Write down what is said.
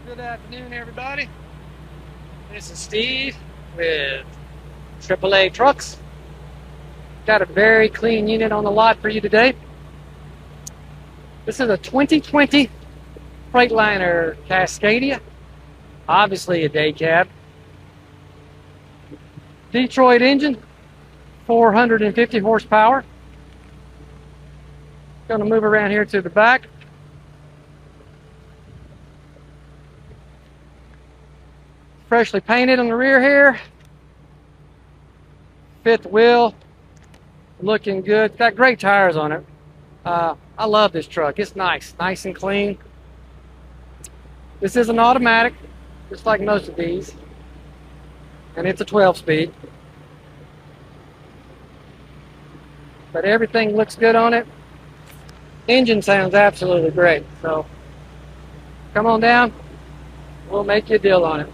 Good afternoon, everybody. This is Steve with AAA Trucks. Got a very clean unit on the lot for you today. This is a 2020 Freightliner Cascadia, obviously a day cab. Detroit engine, 450 horsepower. Going to move around here to the back. Freshly painted on the rear here. Fifth wheel, looking good. Got great tires on it. I love this truck. It's nice and clean. This is an automatic, just like most of these, and it's a 12-speed. But everything looks good on it. Engine sounds absolutely great. So come on down. We'll make you a deal on it.